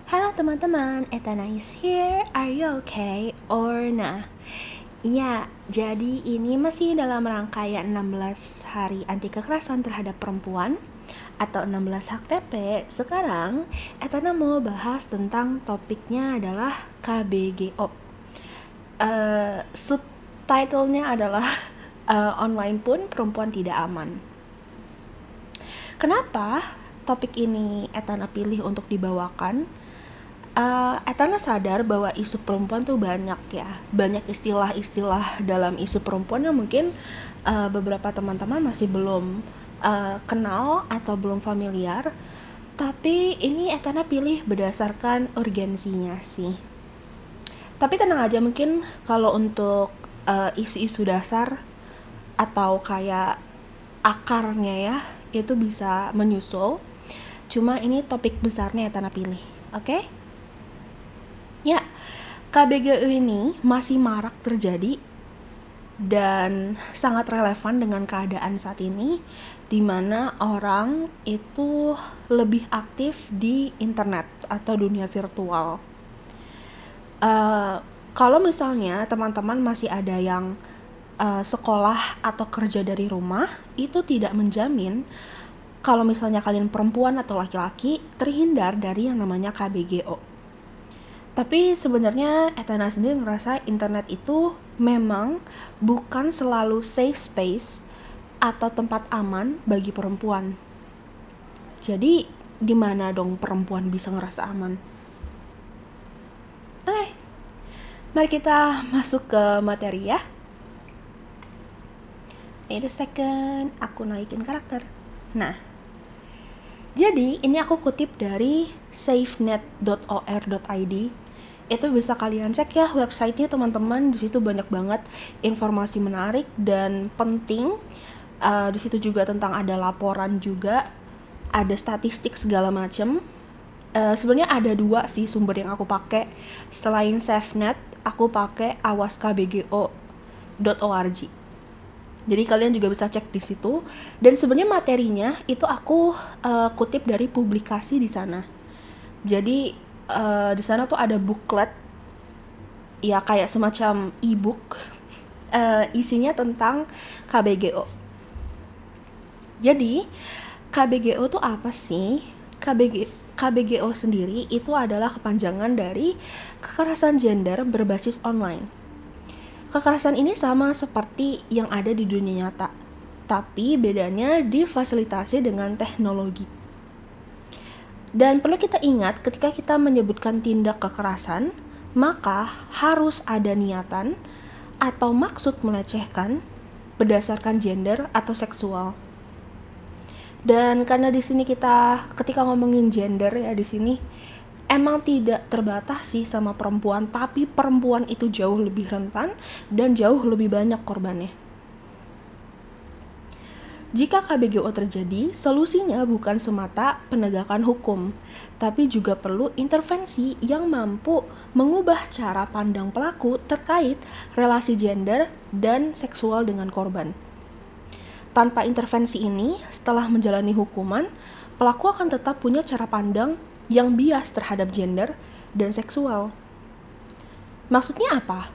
Halo teman-teman, Etana is here. Are you okay or nah? Iya, jadi ini masih dalam rangkaian 16 hari anti kekerasan terhadap perempuan atau 16 HAKTP. Sekarang Etana mau bahas tentang topiknya adalah KBGO. Subtitlenya adalah online pun perempuan tidak aman. Kenapa topik ini Etana pilih untuk dibawakan? Etana sadar bahwa isu perempuan tuh banyak ya, banyak istilah-istilah dalam isu perempuan yang mungkin beberapa teman-teman masih belum kenal atau belum familiar. Tapi ini Etana pilih berdasarkan urgensinya sih. Tapi tenang aja, mungkin kalau untuk isu-isu dasar atau kayak akarnya ya, itu bisa menyusul. Cuma ini topik besarnya Etana pilih, oke? Ya, KBGO ini masih marak terjadi dan sangat relevan dengan keadaan saat ini, di mana orang itu lebih aktif di internet atau dunia virtual. Kalau misalnya teman-teman masih ada yang sekolah atau kerja dari rumah, itu tidak menjamin kalau misalnya kalian perempuan atau laki-laki terhindar dari yang namanya KBGO. Tapi sebenarnya Etana sendiri ngerasa internet itu memang bukan selalu safe space atau tempat aman bagi perempuan. Jadi, di mana dong perempuan bisa ngerasa aman? Oke, mari kita masuk ke materi ya. Wait a second, aku naikin karakter. Nah, jadi ini aku kutip dari safenet.or.id. Itu bisa kalian cek ya websitenya teman-teman. Di situ banyak banget informasi menarik dan penting. Di situ juga tentang ada laporan juga, ada statistik segala macam. Sebenarnya ada dua sih sumber yang aku pakai. Selain SafeNet, aku pakai awaskbgo.org. Jadi kalian juga bisa cek di situ. Dan sebenarnya materinya itu aku kutip dari publikasi di sana. Jadi di sana tuh ada booklet, ya kayak semacam e-book, isinya tentang KBGO. Jadi KBGO tuh apa sih? KBGO sendiri itu adalah kepanjangan dari kekerasan gender berbasis online. Kekerasan ini sama seperti yang ada di dunia nyata, tapi bedanya difasilitasi dengan teknologi. Dan perlu kita ingat ketika kita menyebutkan tindak kekerasan, maka harus ada niatan atau maksud melecehkan berdasarkan gender atau seksual. Dan karena di sini kita ketika ngomongin gender ya di sini emang tidak terbatas sih sama perempuan, tapi perempuan itu jauh lebih rentan dan jauh lebih banyak korbannya. Jika KBGO terjadi, solusinya bukan semata penegakan hukum, tapi juga perlu intervensi yang mampu mengubah cara pandang pelaku terkait relasi gender dan seksual dengan korban. Tanpa intervensi ini, setelah menjalani hukuman, pelaku akan tetap punya cara pandang yang bias terhadap gender dan seksual. Maksudnya apa?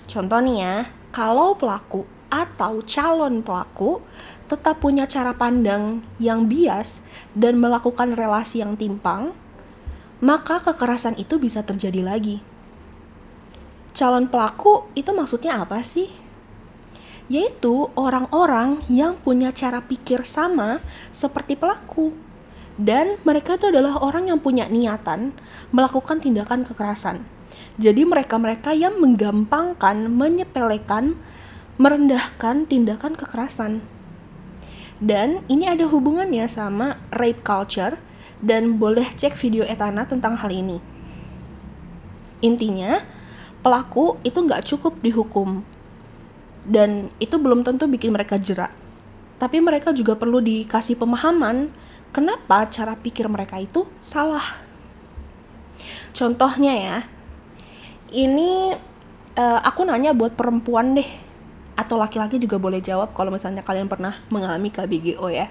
Contoh nih ya, kalau pelaku atau calon pelaku tetap punya cara pandang yang bias dan melakukan relasi yang timpang, maka kekerasan itu bisa terjadi lagi. Calon pelaku itu maksudnya apa sih? Yaitu orang-orang yang punya cara pikir sama seperti pelaku. Dan mereka itu adalah orang yang punya niatan melakukan tindakan kekerasan. Jadi mereka-mereka yang menggampangkan, menyepelekan, merendahkan tindakan kekerasan. Dan ini ada hubungannya sama rape culture, dan boleh cek video Etana tentang hal ini. Intinya, pelaku itu nggak cukup dihukum, dan itu belum tentu bikin mereka jerak. Tapi mereka juga perlu dikasih pemahaman kenapa cara pikir mereka itu salah. Contohnya ya, ini aku nanya buat perempuan deh, atau laki-laki juga boleh jawab kalau misalnya kalian pernah mengalami KBGO ya.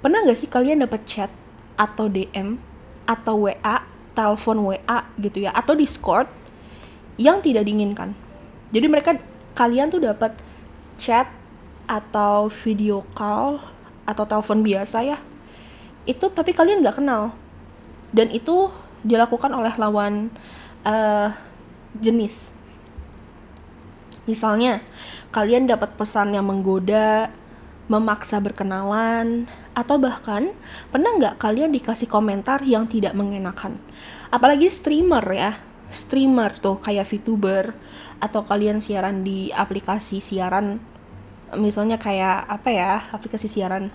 Pernah gak sih kalian dapat chat atau DM atau WA, telepon WA gitu ya, atau Discord yang tidak diinginkan. Jadi kalian tuh dapat chat atau video call atau telepon biasa ya, itu tapi kalian nggak kenal, dan itu dilakukan oleh lawan jenis. Misalnya kalian dapat pesan yang menggoda, memaksa berkenalan, atau bahkan pernah nggak kalian dikasih komentar yang tidak mengenakan? Apalagi streamer ya, streamer tuh kayak VTuber, atau kalian siaran di aplikasi siaran, misalnya kayak apa ya, aplikasi siaran,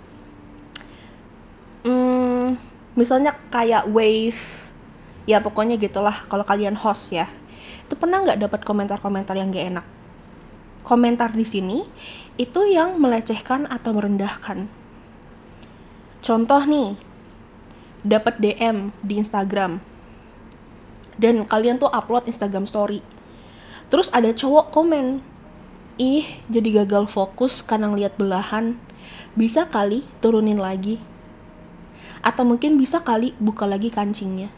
misalnya kayak Wave, ya pokoknya gitulah. Kalau kalian host ya, itu pernah nggak dapat komentar-komentar yang gak enak? Komentar di sini itu yang melecehkan atau merendahkan. Contoh nih, dapat DM di Instagram, dan kalian tuh upload Instagram story. Terus ada cowok komen, "Ih, jadi gagal fokus karena ngeliat belahan. Bisa kali turunin lagi." Atau mungkin bisa kali buka lagi kancingnya.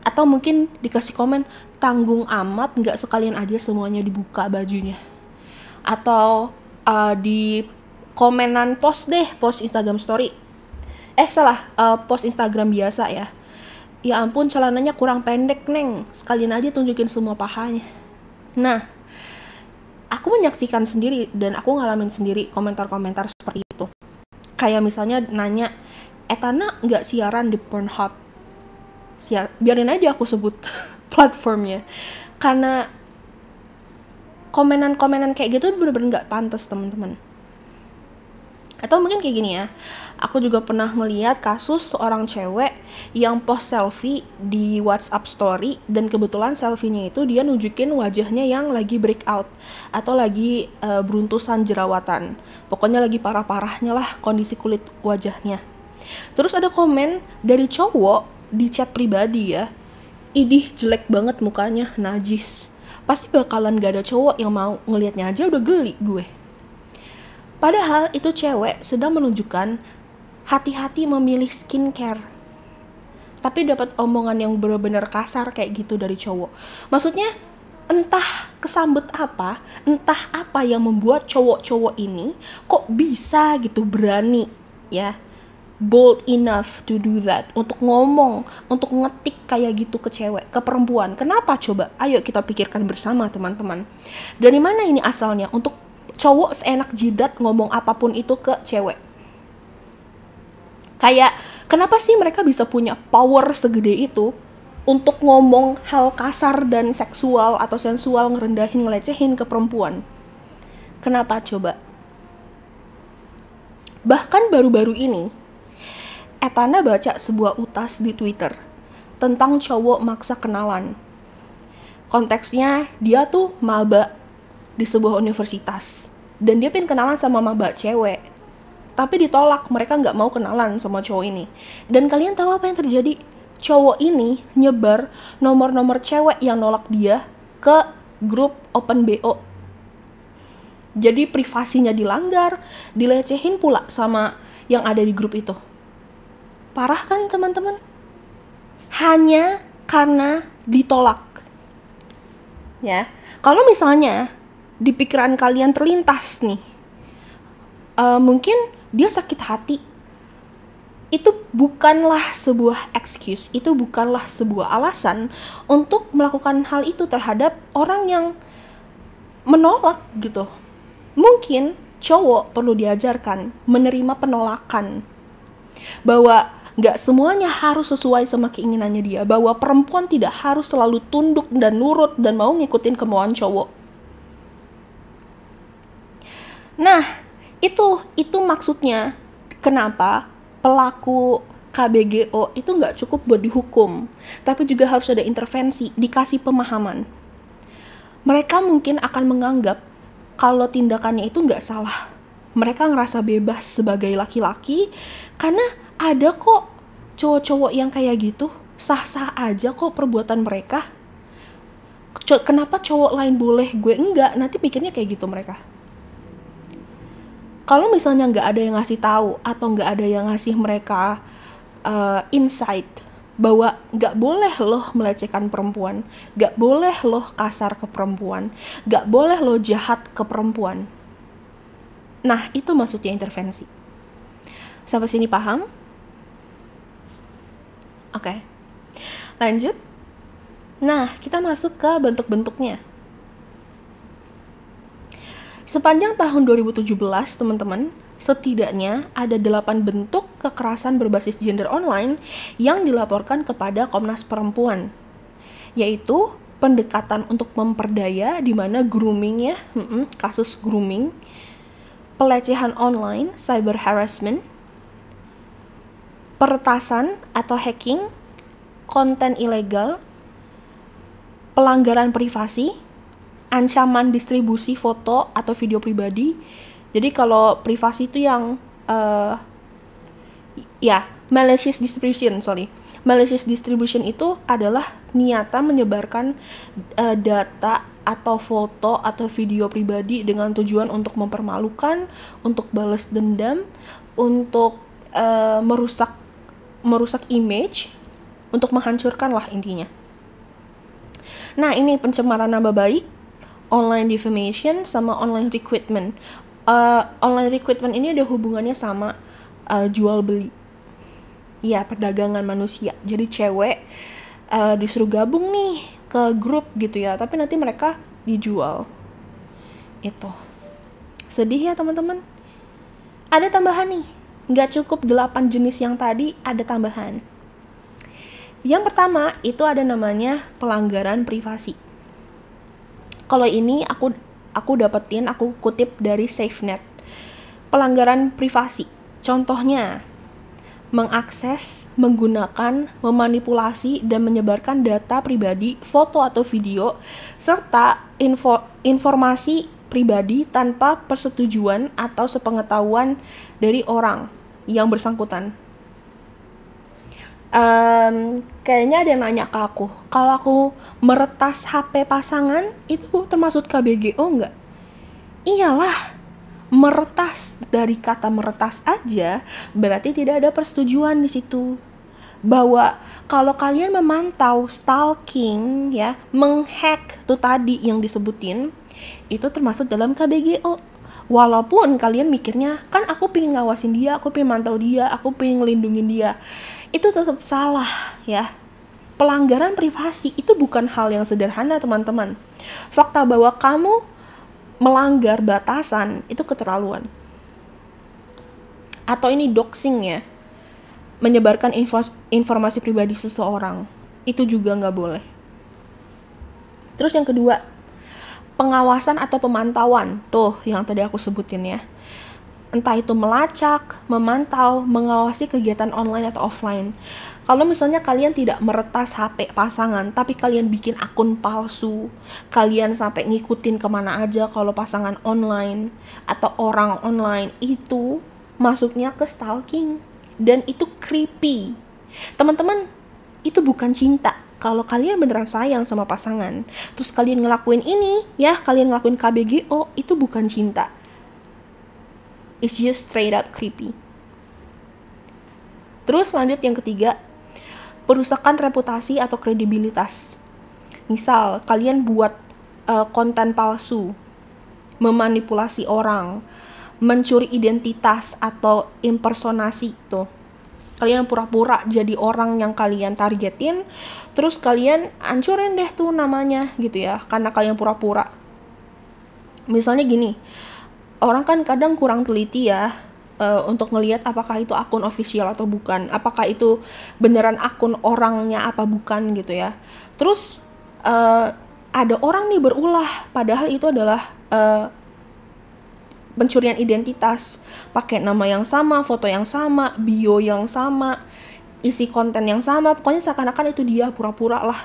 Atau mungkin dikasih komen, "Tanggung amat, nggak sekalian aja semuanya dibuka bajunya." Atau di komenan post Instagram story. Post Instagram biasa ya. "Ya ampun, celananya kurang pendek, Neng. Sekalian aja tunjukin semua pahanya." Nah, aku menyaksikan sendiri dan aku ngalamin sendiri komentar-komentar seperti itu. Kayak misalnya nanya, "Etana nggak siaran di Pornhub?" Biarin aja aku sebut platformnya. Karena komenan-komenan kayak gitu bener-bener nggak pantas, teman-teman. Atau mungkin kayak gini ya, aku juga pernah ngeliat kasus seorang cewek yang post selfie di WhatsApp story, dan kebetulan selfie-nya itu dia nunjukin wajahnya yang lagi breakout atau lagi beruntusan jerawatan. Pokoknya lagi parah-parahnya lah kondisi kulit wajahnya. Terus ada komen dari cowok di chat pribadi ya, "Idih, jelek banget mukanya, najis." Pasti bakalan gak ada cowok yang mau, ngelihatnya aja udah geli gue. Padahal itu cewek sedang menunjukkan hati-hati memilih skincare, tapi dapat omongan yang benar-benar kasar kayak gitu dari cowok. Maksudnya entah kesambet apa, entah apa yang membuat cowok-cowok ini kok bisa gitu berani ya, bold enough to do that, untuk ngomong, untuk ngetik kayak gitu ke cewek, ke perempuan. Kenapa coba? Ayo kita pikirkan bersama, teman-teman. Dari mana ini asalnya untuk cowok seenak jidat ngomong apapun itu ke cewek? Kayak kenapa sih mereka bisa punya power segede itu untuk ngomong hal kasar dan seksual atau sensual, ngerendahin, ngelecehin ke perempuan? Kenapa coba? Bahkan baru-baru ini Etana baca sebuah utas di Twitter tentang cowok maksa kenalan. Konteksnya dia tuh maba di sebuah universitas, dan dia pengen kenalan sama maba cewek, tapi ditolak, mereka nggak mau kenalan sama cowok ini. Dan kalian tahu apa yang terjadi? Cowok ini nyebar nomor-nomor cewek yang nolak dia ke grup open BO. Jadi privasinya dilanggar, dilecehin pula sama yang ada di grup itu. Parah kan, teman-teman? Hanya karena ditolak. Ya, kalau misalnya di pikiran kalian terlintas nih, mungkin dia sakit hati, itu bukanlah sebuah excuse, itu bukanlah sebuah alasan untuk melakukan hal itu terhadap orang yang menolak gitu. Mungkin cowok perlu diajarkan menerima penolakan, bahwa gak semuanya harus sesuai sama keinginannya dia, bahwa perempuan tidak harus selalu tunduk dan nurut dan mau ngikutin kemauan cowok. Nah, itu maksudnya kenapa pelaku KBGO itu nggak cukup buat dihukum, tapi juga harus ada intervensi, dikasih pemahaman. Mereka mungkin akan menganggap kalau tindakannya itu nggak salah. Mereka ngerasa bebas sebagai laki-laki karena ada kok cowok-cowok yang kayak gitu, sah-sah aja kok perbuatan mereka. Kenapa cowok lain boleh, gue enggak? Nanti mikirnya kayak gitu mereka. Kalau misalnya nggak ada yang ngasih tahu atau nggak ada yang ngasih mereka insight bahwa nggak boleh loh melecehkan perempuan, nggak boleh loh kasar ke perempuan, nggak boleh loh jahat ke perempuan. Nah, itu maksudnya intervensi. Sampai sini paham? Oke. Lanjut. Nah, kita masuk ke bentuk-bentuknya. Sepanjang tahun 2017, teman-teman, setidaknya ada 8 bentuk kekerasan berbasis gender online yang dilaporkan kepada Komnas Perempuan, yaitu pendekatan untuk memperdaya, di mana grooming ya, kasus grooming, pelecehan online, cyber harassment, peretasan atau hacking, konten ilegal, pelanggaran privasi, ancaman distribusi foto atau video pribadi. Jadi kalau privasi itu yang malicious distribution, Malicious distribution itu adalah niatan menyebarkan data atau foto atau video pribadi dengan tujuan untuk mempermalukan, untuk balas dendam, untuk merusak image, untuk menghancurkan lah intinya. Nah, ini pencemaran nama baik, online defamation, sama online recruitment. Online recruitment ini ada hubungannya sama jual beli, ya, perdagangan manusia. Jadi cewek disuruh gabung nih ke grup gitu ya, tapi nanti mereka dijual. Itu sedih ya teman-teman. Ada tambahan nih, nggak cukup 8 jenis yang tadi, ada tambahan. Yang pertama itu ada namanya pelanggaran privasi. Kalau ini aku kutip dari SafeNet. Pelanggaran privasi, contohnya mengakses, menggunakan, memanipulasi, dan menyebarkan data pribadi, foto atau video, serta informasi pribadi tanpa persetujuan atau sepengetahuan dari orang yang bersangkutan. Kayaknya ada yang nanya ke aku, kalau aku meretas HP pasangan itu termasuk KBGO nggak? Iyalah, meretas, dari kata meretas aja berarti tidak ada persetujuan di situ. Bahwa kalau kalian memantau, stalking ya, menghack tuh tadi yang disebutin, itu termasuk dalam KBGO. Walaupun kalian mikirnya, kan aku pengen ngawasin dia, aku pengen mantau dia, aku pengen ngelindungin dia, itu tetap salah ya. Pelanggaran privasi itu bukan hal yang sederhana teman-teman. Fakta bahwa kamu melanggar batasan itu keterlaluan. Atau ini doxing ya, menyebarkan informasi pribadi seseorang, itu juga nggak boleh. Terus yang kedua, pengawasan atau pemantauan, tuh yang tadi aku sebutin ya. Entah itu melacak, memantau, mengawasi kegiatan online atau offline. Kalau misalnya kalian tidak meretas HP pasangan, tapi kalian bikin akun palsu, kalian sampai ngikutin kemana aja kalau pasangan online atau orang online, itu masuknya ke stalking. Dan itu creepy. Teman-teman, itu bukan cinta. Kalau kalian beneran sayang sama pasangan, terus kalian ngelakuin ini, ya, kalian ngelakuin KBGO, itu bukan cinta. It's just straight up creepy. Terus lanjut yang ketiga, perusakan reputasi atau kredibilitas. Misal, kalian buat konten palsu, memanipulasi orang, mencuri identitas atau impersonasi tuh. Kalian pura-pura jadi orang yang kalian targetin, terus kalian hancurin deh tuh namanya gitu ya, karena kalian pura-pura. Misalnya gini, orang kan kadang kurang teliti ya untuk ngelihat apakah itu akun official atau bukan, apakah itu beneran akun orangnya apa bukan gitu ya. Terus ada orang nih berulah, padahal itu adalah pencurian identitas, pakai nama yang sama, foto yang sama, bio yang sama, isi konten yang sama, pokoknya seakan-akan itu dia, pura-pura lah.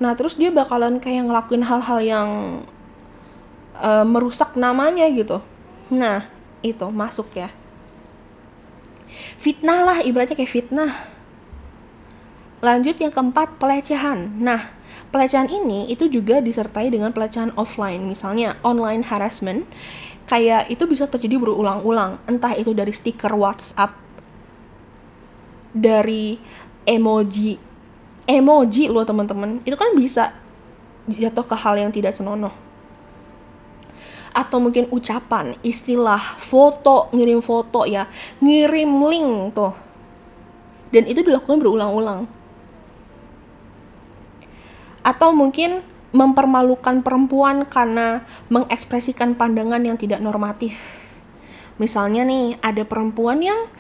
Nah terus dia bakalan kayak ngelakuin hal-hal yang merusak namanya gitu. Nah itu masuk ya. Fitnah lah, ibaratnya kayak fitnah. Lanjut yang keempat, pelecehan. Nah, pelecehan ini itu juga disertai dengan pelecehan offline, misalnya online harassment. Kayak itu bisa terjadi berulang-ulang, entah itu dari stiker WhatsApp, dari emoji emoji loh teman-teman, itu kan bisa jatuh ke hal yang tidak senonoh. Atau mungkin ucapan, istilah, foto, ngirim foto ya, ngirim link tuh. Dan itu dilakukan berulang-ulang. Atau mungkin mempermalukan perempuan karena mengekspresikan pandangan yang tidak normatif. Misalnya nih, ada perempuan yang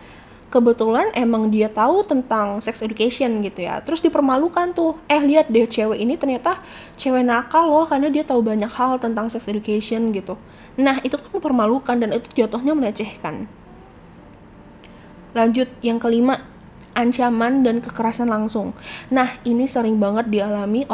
kebetulan emang dia tahu tentang sex education gitu ya, terus dipermalukan tuh, lihat deh cewek ini ternyata cewek nakal loh karena dia tahu banyak hal tentang sex education gitu. Nah itu kan mempermalukan dan itu jatuhnya melecehkan. Lanjut yang kelima, ancaman dan kekerasan langsung. Nah ini sering banget dialami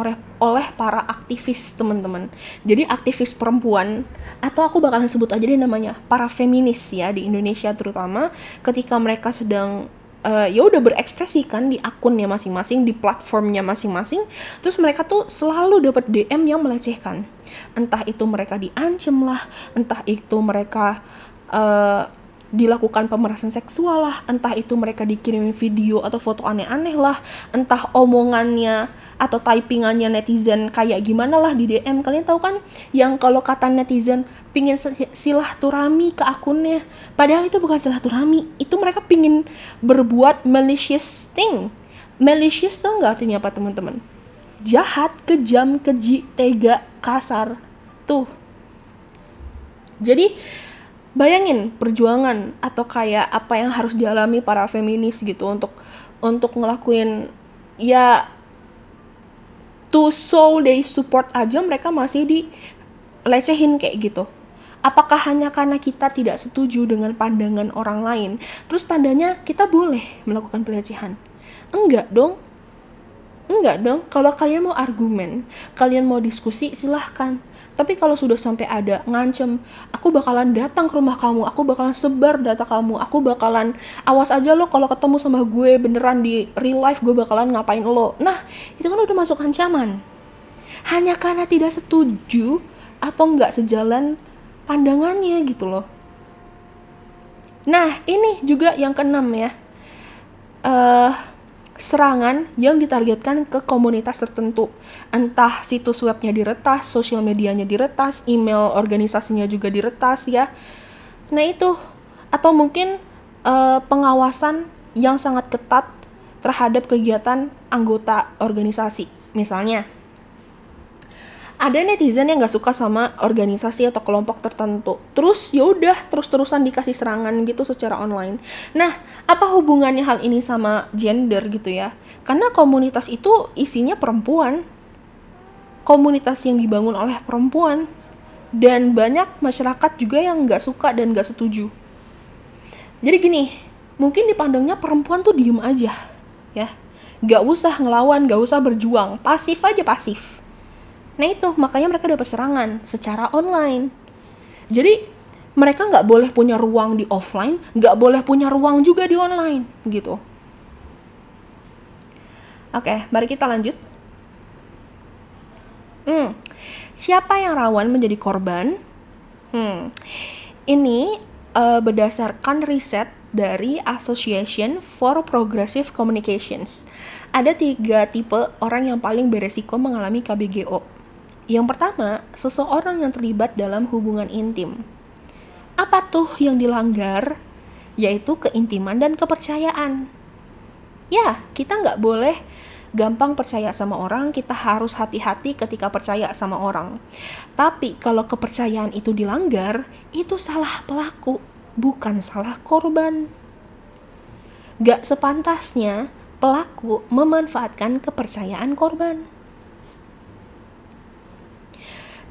oleh para aktivis teman-teman. Jadi aktivis perempuan, atau aku bakalan sebut aja deh namanya para feminis ya di Indonesia terutama, ketika mereka sedang ya udah berekspresikan di akunnya masing-masing, di platformnya masing-masing, terus mereka tuh selalu dapat DM yang melecehkan. Entah itu mereka diancam lah, entah itu mereka dilakukan pemerasan seksual lah, entah itu mereka dikirimin video atau foto aneh-aneh lah, entah omongannya atau typingannya netizen kayak gimana lah di DM. Kalian tahu kan yang kalau kata netizen pingin silaturahmi ke akunnya, padahal itu bukan silaturahmi, itu mereka pingin berbuat malicious thing. Malicious tuh nggak artinya apa teman-teman? Jahat, kejam, keji, tega, kasar tuh. Jadi bayangin perjuangan atau kayak apa yang harus dialami para feminis gitu untuk ngelakuin ya, to show they support aja mereka masih dilecehin kayak gitu. Apakah hanya karena kita tidak setuju dengan pandangan orang lain, terus tandanya kita boleh melakukan pelecehan? Enggak dong. Kalau kalian mau argumen, kalian mau diskusi, silahkan. Tapi kalau sudah sampai ada ngancem, aku bakalan datang ke rumah kamu, aku bakalan sebar data kamu, aku bakalan awas aja lo kalau ketemu sama gue beneran di real life, gue bakalan ngapain lo. Nah, itu kan udah masuk ancaman. Hanya karena tidak setuju atau nggak sejalan pandangannya gitu loh. Nah, ini juga yang keenam ya. Serangan yang ditargetkan ke komunitas tertentu, entah situs webnya diretas, sosial medianya diretas, email organisasinya juga diretas ya. Nah itu, atau mungkin pengawasan yang sangat ketat terhadap kegiatan anggota organisasi. Misalnya ada netizen yang nggak suka sama organisasi atau kelompok tertentu, terus ya udah terus-terusan dikasih serangan gitu secara online. Nah, apa hubungannya hal ini sama gender gitu ya? Karena komunitas itu isinya perempuan, komunitas yang dibangun oleh perempuan, dan banyak masyarakat juga yang nggak suka dan nggak setuju. Jadi gini, mungkin dipandangnya perempuan tuh diem aja, ya, nggak usah ngelawan, nggak usah berjuang, pasif aja, pasif. Nah itu, makanya mereka dapat serangan secara online. Jadi mereka nggak boleh punya ruang di offline, nggak boleh punya ruang juga di online gitu. Oke, mari kita lanjut. Siapa yang rawan menjadi korban? Ini berdasarkan riset dari Association for Progressive Communications. Ada 3 tipe orang yang paling beresiko mengalami KBGO. Yang pertama, seseorang yang terlibat dalam hubungan intim. Apa tuh yang dilanggar? Yaitu keintiman dan kepercayaan. Ya, kita nggak boleh gampang percaya sama orang, kita harus hati-hati ketika percaya sama orang. Tapi kalau kepercayaan itu dilanggar, itu salah pelaku, bukan salah korban. Gak sepantasnya pelaku memanfaatkan kepercayaan korban.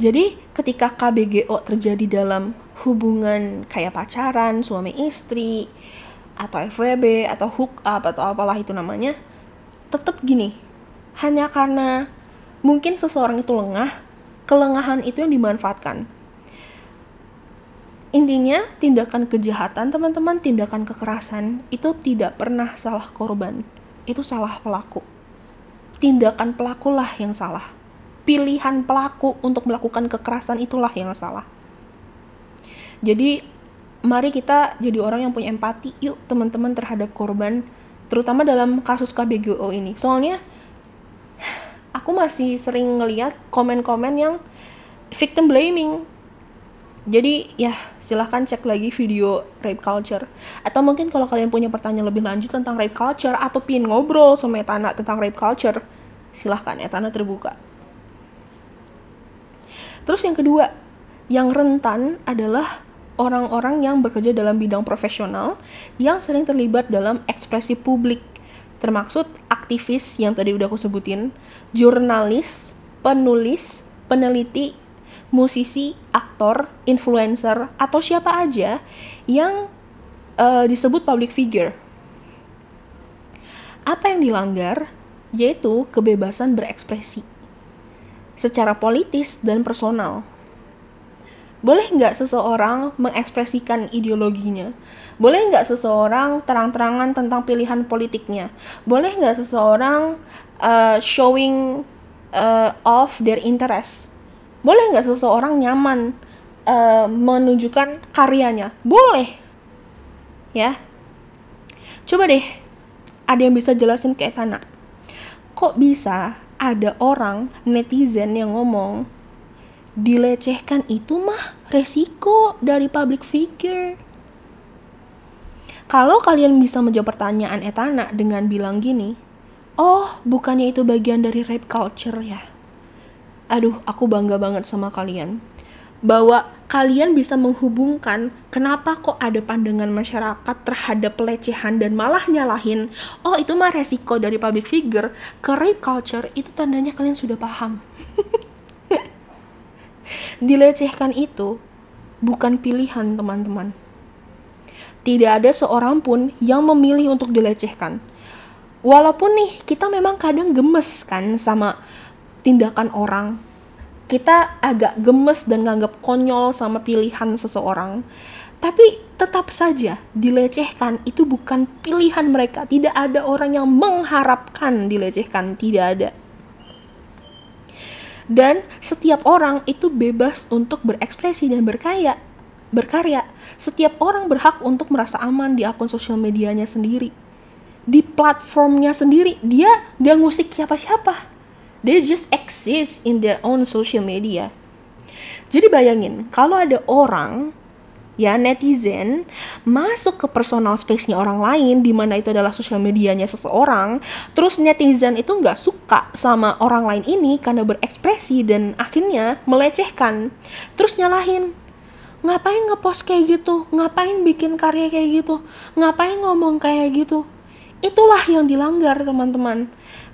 Jadi ketika KBGO terjadi dalam hubungan kayak pacaran, suami istri, atau FWB, atau hook up, atau apalah itu namanya, tetap gini, hanya karena mungkin seseorang itu lengah, kelengahan itu yang dimanfaatkan. Intinya, tindakan kejahatan teman-teman, tindakan kekerasan, itu tidak pernah salah korban, itu salah pelaku. Tindakan pelakulah yang salah. Pilihan pelaku untuk melakukan kekerasan itulah yang salah. Jadi mari kita jadi orang yang punya empati yuk teman-teman terhadap korban, terutama dalam kasus KBGO ini. Soalnya aku masih sering ngeliat komen-komen yang victim blaming. Jadi ya silahkan cek lagi video rape culture. Atau mungkin kalau kalian punya pertanyaan lebih lanjut tentang rape culture, atau pin ngobrol sama Etana tentang rape culture, silahkan, Etana terbuka. Terus yang kedua, yang rentan adalah orang-orang yang bekerja dalam bidang profesional yang sering terlibat dalam ekspresi publik, termaksud aktivis yang tadi udah aku sebutin, jurnalis, penulis, peneliti, musisi, aktor, influencer, atau siapa aja yang disebut public figure. Apa yang dilanggar? Yaitu kebebasan berekspresi secara politis dan personal. Boleh nggak seseorang mengekspresikan ideologinya? Boleh nggak seseorang terang-terangan tentang pilihan politiknya? Boleh nggak seseorang showing off their interest? Boleh nggak seseorang nyaman menunjukkan karyanya? Boleh. Ya. Coba deh, ada yang bisa jelasin ke Etana. Kok bisa ada orang netizen yang ngomong, dilecehkan itu mah resiko dari public figure? Kalau kalian bisa menjawab pertanyaan Etana dengan bilang gini, oh bukannya itu bagian dari rape culture ya? Aduh, aku bangga banget sama kalian. Bahwa kalian bisa menghubungkan kenapa kok ada pandangan masyarakat terhadap pelecehan dan malah nyalahin, oh itu mah resiko dari public figure, ke rape culture. Itu tandanya kalian sudah paham. Dilecehkan itu bukan pilihan, teman-teman. Tidak ada seorang pun yang memilih untuk dilecehkan. Walaupun nih, kita memang kadang gemes kan sama tindakan orang. Kita agak gemes dan nganggap konyol sama pilihan seseorang. Tapi tetap saja dilecehkan itu bukan pilihan mereka. Tidak ada orang yang mengharapkan dilecehkan, tidak ada. Dan setiap orang itu bebas untuk berekspresi dan berkarya. Setiap orang berhak untuk merasa aman di akun sosial medianya sendiri, di platformnya sendiri. Dia gak ngusik siapa-siapa. They just exist in their own social media. Jadi bayangin, kalau ada orang, ya netizen, masuk ke personal space-nya orang lain, di mana itu adalah sosial medianya seseorang, terus netizen itu nggak suka sama orang lain ini karena berekspresi dan akhirnya melecehkan, terus nyalahin. Ngapain ngepost kayak gitu? Ngapain bikin karya kayak gitu? Ngapain ngomong kayak gitu? Itulah yang dilanggar, teman-teman.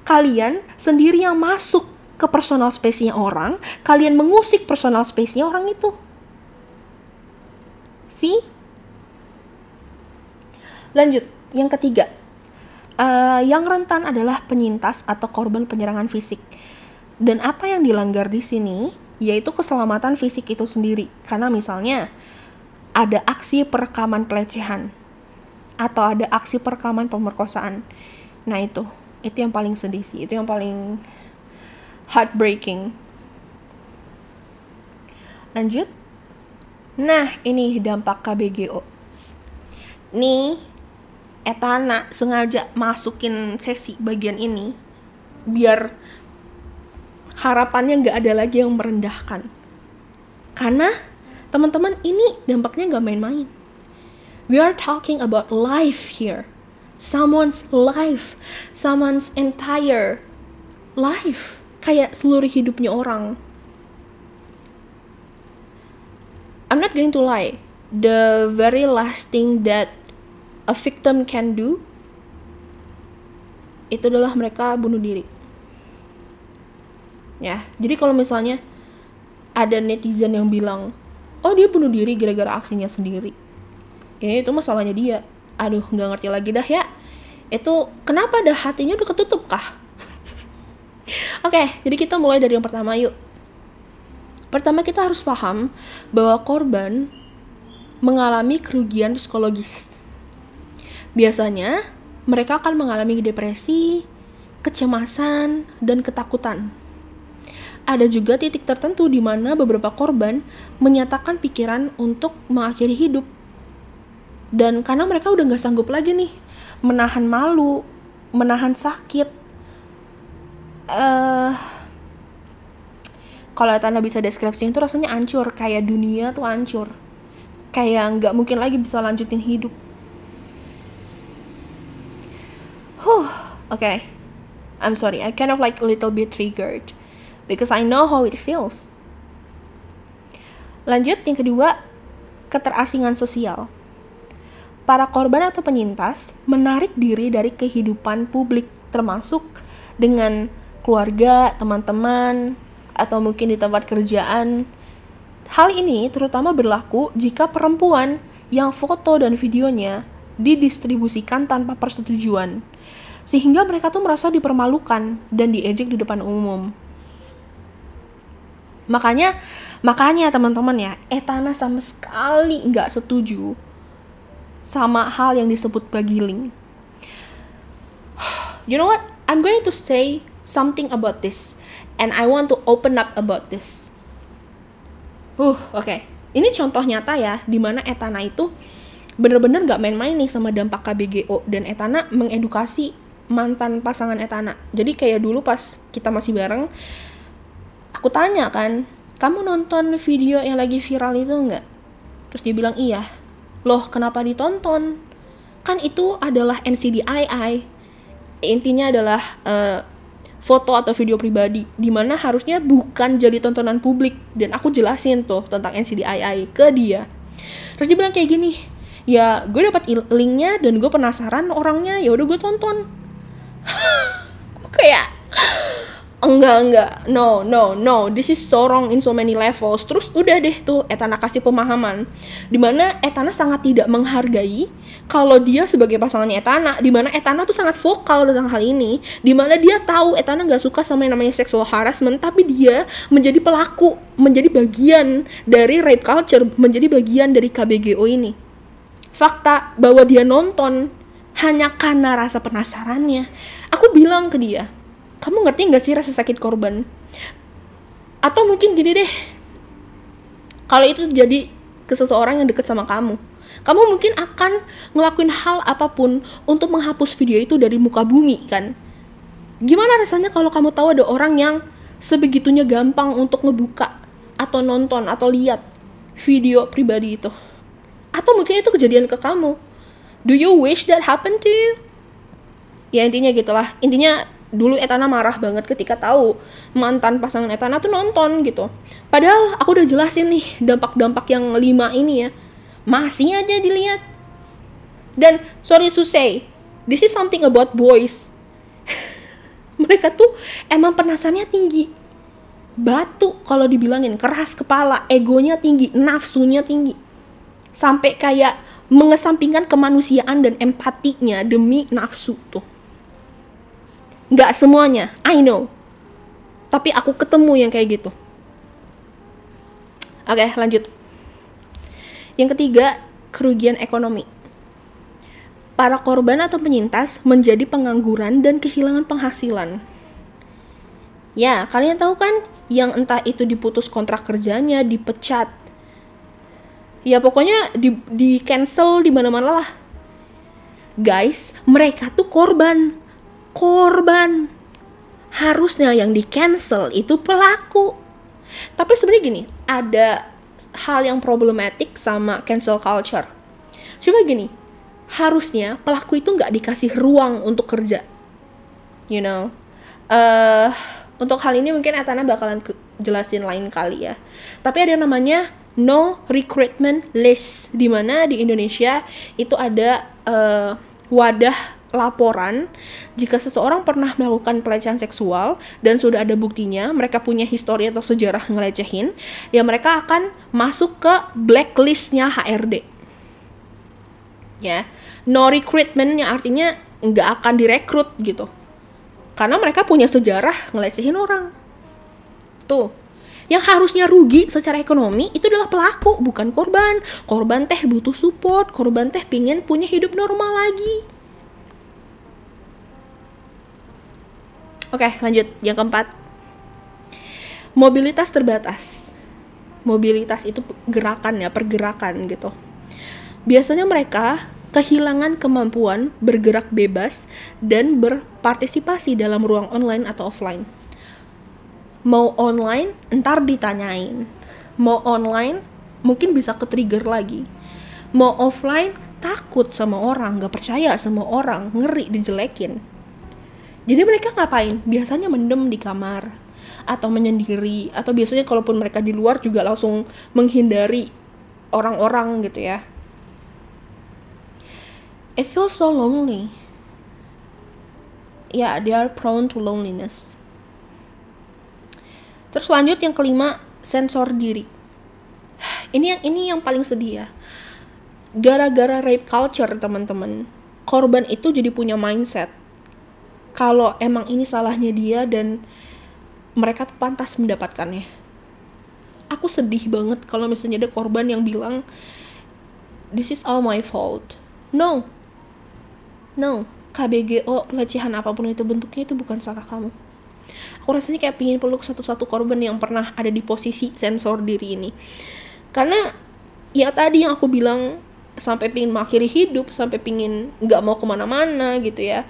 Kalian sendiri yang masuk ke personal space-nya orang, kalian mengusik personal space-nya orang itu. See? Lanjut, yang ketiga. Yang rentan adalah penyintas atau korban penyerangan fisik. Dan apa yang dilanggar di sini, yaitu keselamatan fisik itu sendiri. Karena misalnya, ada aksi perekaman pelecehan, atau ada aksi perekaman pemerkosaan. Nah itu yang paling sedih sih, itu yang paling heartbreaking. Lanjut. Nah, ini dampak KBGO. Nih, Etana sengaja masukin sesi bagian ini biar harapannya gak ada lagi yang merendahkan. Karena, teman-teman, ini dampaknya gak main-main. We are talking about life here. Someone's life, someone's entire life, kayak seluruh hidupnya orang. I'm not going to lie, the very last thing that a victim can do itu adalah mereka bunuh diri. Ya, jadi kalau misalnya ada netizen yang bilang, oh dia bunuh diri gara-gara aksinya sendiri, ya itu masalahnya dia. Aduh, gak ngerti lagi dah ya. Itu kenapa dah hatinya udah ketutup kah? Oke, jadi kita mulai dari yang pertama yuk. Pertama kita harus paham bahwa korban mengalami kerugian psikologis. Biasanya mereka akan mengalami depresi, kecemasan, dan ketakutan. Ada juga titik tertentu di mana beberapa korban menyatakan pikiran untuk mengakhiri hidup. Dan karena mereka udah gak sanggup lagi nih menahan malu, menahan sakit, kalau Etana bisa deskripsiin tuh rasanya hancur, kayak dunia tuh hancur, kayak nggak mungkin lagi bisa lanjutin hidup. Okay, I'm sorry, I kind of like a little bit triggered because I know how it feels. Lanjut, yang kedua, keterasingan sosial. Para korban atau penyintas menarik diri dari kehidupan publik, termasuk dengan keluarga, teman-teman, atau mungkin di tempat kerjaan. Hal ini terutama berlaku jika perempuan yang foto dan videonya didistribusikan tanpa persetujuan, sehingga mereka tuh merasa dipermalukan dan diejek di depan umum. Makanya teman-teman ya, Etana sama sekali nggak setuju sama hal yang disebut bagilling. You know what? I'm going to say something about this, and I want to open up about this. Okay. Ini contoh nyata ya, dimana Etana itu bener-bener nggak main-main nih sama dampak KBGO, dan Etana mengedukasi mantan pasangan Etana. Jadi kayak dulu pas kita masih bareng, aku tanya kan, kamu nonton video yang lagi viral itu nggak? Terus dia bilang iya. Loh, kenapa ditonton? Kan itu adalah NCDII. Intinya adalah foto atau video pribadi, dimana harusnya bukan jadi tontonan publik. Dan aku jelasin tuh tentang NCDII ke dia. Terus dia bilang kayak gini, ya gue dapat linknya dan gue penasaran orangnya, ya udah gue tonton. Gue kayak enggak, no, this is so wrong in so many levels. Terus udah deh tuh Etana kasih pemahaman, dimana Etana sangat tidak menghargai kalau dia sebagai pasangannya Etana, dimana Etana tuh sangat vokal tentang hal ini, dimana dia tahu Etana gak suka sama yang namanya sexual harassment, tapi dia menjadi pelaku, menjadi bagian dari rape culture, menjadi bagian dari KBGO ini. Fakta bahwa dia nonton hanya karena rasa penasarannya. Aku bilang ke dia, kamu ngerti gak sih rasa sakit korban? Atau mungkin gini deh, kalau itu terjadi ke seseorang yang dekat sama kamu mungkin akan ngelakuin hal apapun untuk menghapus video itu dari muka bumi kan? Gimana rasanya kalau kamu tahu ada orang yang sebegitunya gampang untuk ngebuka atau nonton atau lihat video pribadi itu? Atau mungkin itu kejadian ke kamu? Do you wish that happen to you? Ya intinya gitulah. Intinya dulu Etana marah banget ketika tahu mantan pasangan Etana tuh nonton gitu. Padahal aku udah jelasin nih dampak-dampak yang 5 ini ya, masih aja dilihat. Dan sorry to say, this is something about boys. Mereka tuh emang penasarannya tinggi, batu kalau dibilangin, keras kepala, egonya tinggi, nafsunya tinggi, sampai kayak mengesampingkan kemanusiaan dan empatinya demi nafsu tuh. Nggak semuanya, I know. Tapi aku ketemu yang kayak gitu. Oke, lanjut. Yang ketiga, kerugian ekonomi. Para korban atau penyintas menjadi pengangguran dan kehilangan penghasilan. Ya, kalian tahu kan, yang entah itu diputus kontrak kerjanya, dipecat. Ya pokoknya di cancel di mana-mana lah. Guys, mereka tuh korban. Harusnya yang di cancel itu pelaku. Tapi sebenarnya gini, ada hal yang problematik sama cancel culture. Cuma gini, harusnya pelaku itu nggak dikasih ruang untuk kerja. You know, untuk hal ini mungkin Etana bakalan jelasin lain kali ya. Tapi ada yang namanya no recruitment list, di mana di Indonesia itu ada wadah laporan jika seseorang pernah melakukan pelecehan seksual dan sudah ada buktinya, mereka punya histori atau sejarah ngelecehin, ya mereka akan masuk ke blacklistnya HRD. Ya, no recruitment yang artinya nggak akan direkrut gitu, karena mereka punya sejarah ngelecehin orang. Tuh, yang harusnya rugi secara ekonomi itu adalah pelaku, bukan korban. Korban teh butuh support, korban teh pingin punya hidup normal lagi. Oke, lanjut. Yang keempat, mobilitas terbatas. Mobilitas itu gerakan ya, pergerakan gitu. Biasanya mereka kehilangan kemampuan bergerak bebas dan berpartisipasi dalam ruang online atau offline. Mau online, ntar ditanyain. Mau online, mungkin bisa ke-trigger lagi. Mau offline, takut sama orang, gak percaya sama orang, ngeri dijelekin. Jadi mereka ngapain? Biasanya mendem di kamar, atau menyendiri, atau biasanya kalaupun mereka di luar juga langsung menghindari orang-orang gitu ya. It feels so lonely. Yeah, they are prone to loneliness. Terus lanjut yang kelima, sensor diri. Ini yang paling sedih ya. Gara-gara rape culture, teman-teman, korban itu jadi punya mindset kalau emang ini salahnya dia dan mereka tuh pantas mendapatkannya. Aku sedih banget kalau misalnya ada korban yang bilang, this is all my fault. No, KBGO, pelecehan apapun itu bentuknya, itu bukan salah kamu. Aku rasanya kayak pingin peluk satu-satu korban yang pernah ada di posisi sensor diri ini. Karena ya tadi yang aku bilang, sampai pingin mengakhiri hidup, sampai pingin gak mau kemana-mana gitu ya.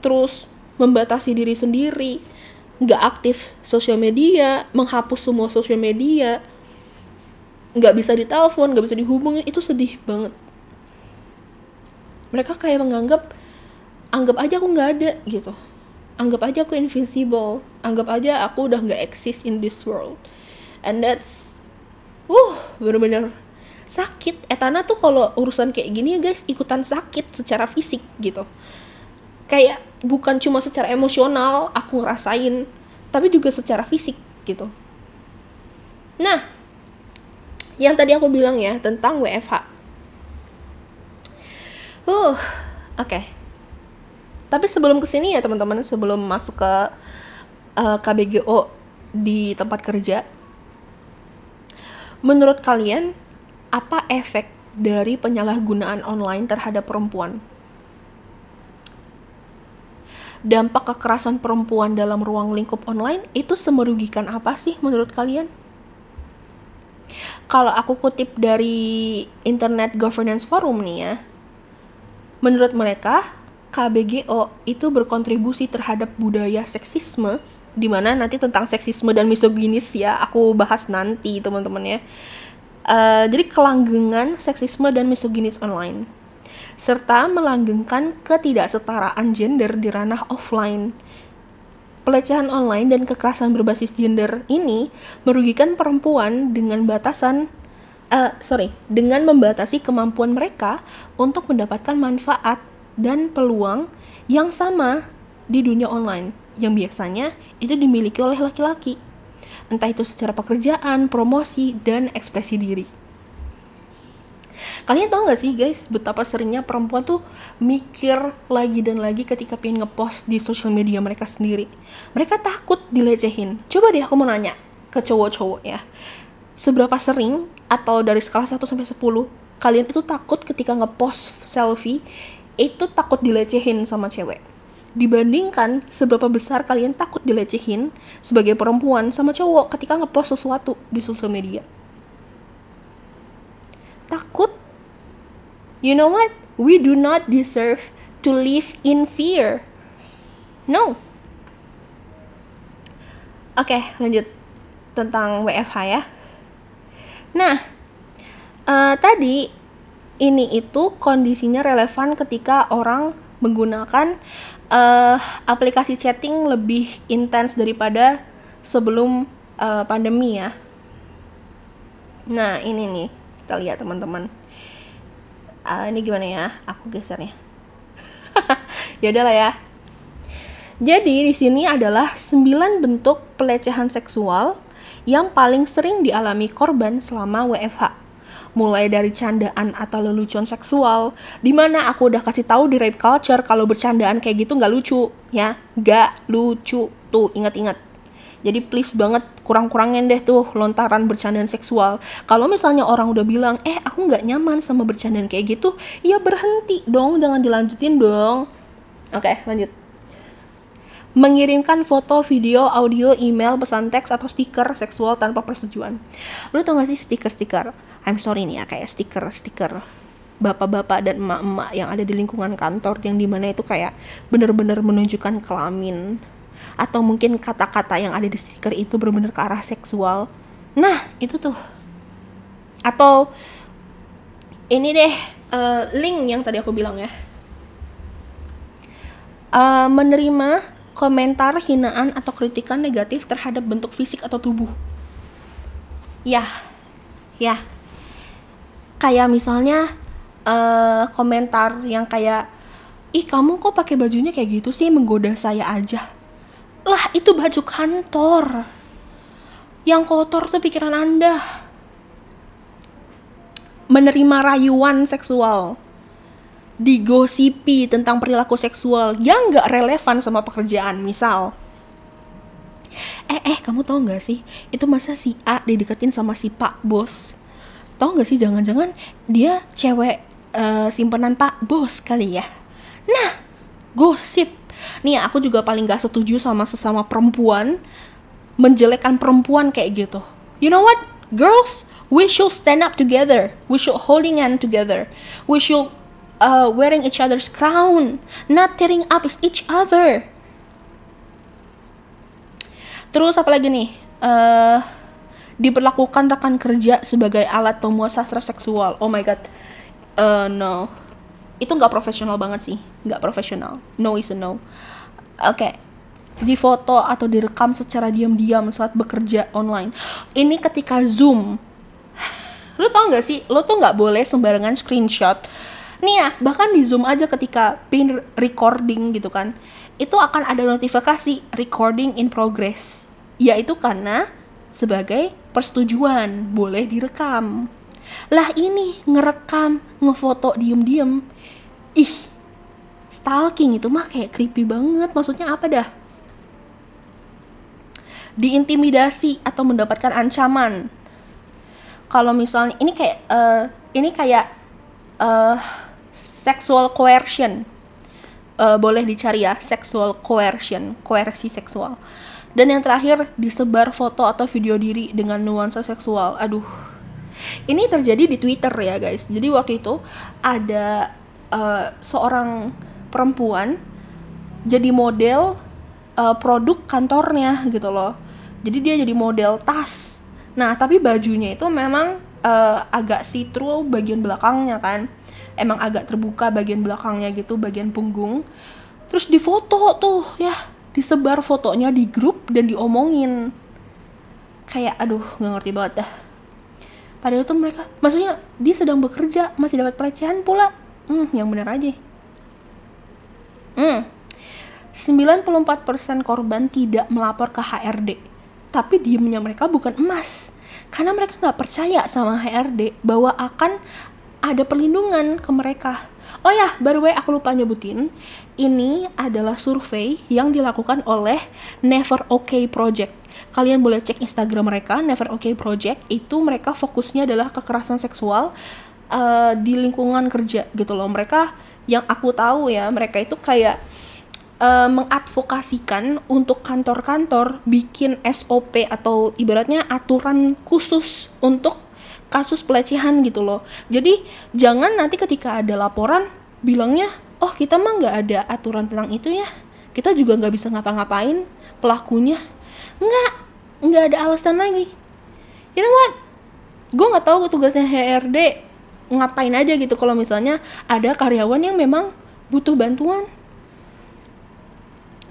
Terus membatasi diri sendiri, gak aktif sosial media, menghapus semua sosial media, gak bisa ditelepon, gak bisa dihubungin. Itu sedih banget. Mereka kayak anggap aja aku gak ada gitu. Anggap aja aku invincible. Anggap aja aku udah gak exist in this world. And that's bener-bener sakit. Etana tuh kalau urusan kayak gini ya guys, ikutan sakit secara fisik gitu. Kayak bukan cuma secara emosional aku ngerasain, tapi juga secara fisik gitu. Nah, yang tadi aku bilang ya tentang WFH. Oke. Tapi sebelum kesini ya teman-teman, sebelum masuk ke KBGO di tempat kerja, menurut kalian apa efek dari penyalahgunaan online terhadap perempuan? Dampak kekerasan perempuan dalam ruang lingkup online itu semerugikan apa sih menurut kalian? Kalau aku kutip dari Internet Governance Forum nih ya, menurut mereka KBGO itu berkontribusi terhadap budaya seksisme, dimana nanti tentang seksisme dan misoginis ya aku bahas nanti teman-teman ya. Jadi kelanggengan seksisme dan misoginis online, serta melanggengkan ketidaksetaraan gender di ranah offline. Pelecehan online dan kekerasan berbasis gender ini merugikan perempuan dengan dengan membatasi kemampuan mereka untuk mendapatkan manfaat dan peluang yang sama di dunia online yang biasanya itu dimiliki oleh laki-laki, entah itu secara pekerjaan, promosi, dan ekspresi diri. Kalian tau gak sih guys, betapa seringnya perempuan tuh mikir lagi dan lagi ketika pengen ngepost di sosial media mereka sendiri. Mereka takut dilecehin. Coba deh aku mau nanya ke cowok-cowok ya, seberapa sering, atau dari skala 1 sampai 10, kalian itu takut ketika ngepost selfie itu takut dilecehin sama cewek, dibandingkan seberapa besar kalian takut dilecehin sebagai perempuan sama cowok ketika ngepost sesuatu di sosial media? Takut. You know what? We do not deserve to live in fear. No. Oke, lanjut tentang WFH ya. Nah, tadi ini itu kondisinya relevan ketika orang menggunakan aplikasi chatting lebih intens daripada sebelum pandemi ya. Nah, ini nih, kita lihat teman-teman. Ini gimana ya? Aku gesernya. Ya udahlah ya. Jadi di sini adalah 9 bentuk pelecehan seksual yang paling sering dialami korban selama WFH. Mulai dari candaan atau lelucon seksual, dimana aku udah kasih tahu di rape culture kalau bercandaan kayak gitu nggak lucu ya, nggak lucu tuh, ingat-ingat. Jadi please banget kurang-kurangin deh tuh lontaran bercandaan seksual. Kalau misalnya orang udah bilang, aku nggak nyaman sama bercandaan kayak gitu, ya berhenti dong, jangan dilanjutin dong. Oke, lanjut. Mengirimkan foto, video, audio, email, pesan teks, atau stiker seksual tanpa persetujuan. Lu tau gak sih stiker-stiker? I'm sorry nih ya, kayak stiker bapak-bapak dan emak-emak yang ada di lingkungan kantor, yang dimana itu kayak bener-bener menunjukkan kelamin. atau mungkin kata-kata yang ada di stiker itu benar-benar ke arah seksual. Nah, itu tuh. Atau ini deh, link yang tadi aku bilang ya. Menerima komentar hinaan atau kritikan negatif terhadap bentuk fisik atau tubuh. Ya. Kayak misalnya komentar yang kayak, ih kamu kok pakai bajunya kayak gitu sih, menggoda saya aja. Lah, itu baju kantor. Yang kotor tuh pikiran Anda. Menerima rayuan seksual, digosipi tentang perilaku seksual yang gak relevan sama pekerjaan. Misal, kamu tau gak sih, itu masa si A dideketin sama si Pak Bos? Tau gak sih, jangan-jangan dia cewek simpenan Pak Bos kali ya? Nah, gosip. Nih, aku juga paling gak setuju sama sesama perempuan menjelekkan perempuan kayak gitu. You know what, girls? We should stand up together. We should holding hand together. We should wearing each other's crown, not tearing up each other. Terus apa lagi nih? Diperlakukan rekan kerja sebagai alat pemuas hasrat seksual. Oh my god. No. Itu nggak profesional banget sih. Nggak profesional. No is a no. Oke. Difoto atau direkam secara diam-diam saat bekerja online. Ini ketika Zoom. Lu tau gak sih, lu tuh gak boleh sembarangan screenshot. Nih ya, bahkan di Zoom aja ketika pin recording gitu kan, itu akan ada notifikasi recording in progress. Yaitu karena sebagai persetujuan, boleh direkam. Lah ini ngerekam, ngefoto diem-diem. Ih, stalking itu mah kayak creepy banget. Maksudnya apa dah? Diintimidasi atau mendapatkan ancaman. Kalau misalnya ini kayak sexual coercion, boleh dicari ya, sexual coercion, koersi seksual. Dan yang terakhir, disebar foto atau video diri dengan nuansa seksual. Aduh, ini terjadi di Twitter ya guys. Jadi waktu itu ada seorang perempuan jadi model produk kantornya gitu loh. Jadi dia jadi model tas. Nah, tapi bajunya itu memang agak see-through bagian belakangnya kan. Emang agak terbuka bagian belakangnya gitu, bagian punggung. Terus difoto tuh ya, disebar fotonya di grup dan diomongin. Kayak aduh, gak ngerti banget dah. Padahal tuh mereka, maksudnya dia sedang bekerja, masih dapat pelecehan pula. Yang bener aja. 94% korban tidak melapor ke HRD. Tapi diemnya mereka bukan emas. Karena mereka gak percaya sama HRD bahwa akan ada perlindungan ke mereka. Oh ya, by the way aku lupa nyebutin, ini adalah survei yang dilakukan oleh Never Okay Project. Kalian boleh cek Instagram mereka, Never Okay Project. Itu mereka fokusnya adalah kekerasan seksual di lingkungan kerja gitu loh. Mereka, yang aku tahu ya, mereka itu kayak mengadvokasikan untuk kantor-kantor bikin SOP atau ibaratnya aturan khusus untuk kasus pelecehan gitu loh. Jadi jangan nanti ketika ada laporan bilangnya, oh kita mah nggak ada aturan tentang itu ya, kita juga nggak bisa ngapa-ngapain pelakunya. Nggak ada alasan lagi. You know what? Gue nggak tahu tugasnya HRD ngapain aja gitu kalau misalnya ada karyawan yang memang butuh bantuan.